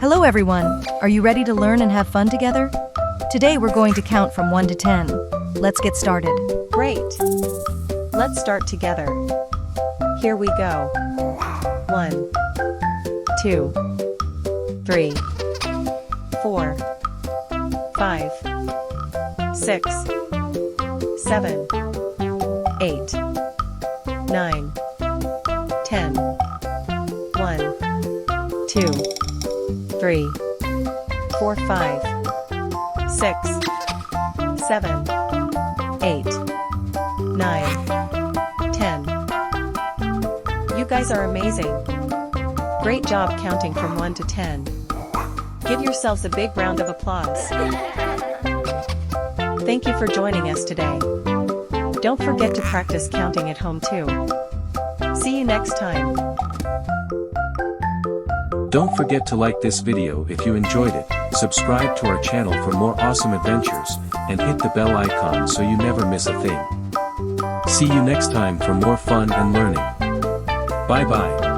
Hello everyone! Are you ready to learn and have fun together? Today we're going to count from 1 to 10. Let's get started. Great! Let's start together. Here we go. 1, 2, 3, 4, 5, 6, 7, 8, 9, 10. 1, 2, 3, 4, 5, 6, 7, 8, 9, 10. You guys are amazing. Great job counting from 1 to 10. Give yourselves a big round of applause. Thank you for joining us today. Don't forget to practice counting at home too. See you next time. Don't forget to like this video if you enjoyed it, subscribe to our channel for more awesome adventures, and hit the bell icon so you never miss a thing. See you next time for more fun and learning. Bye bye.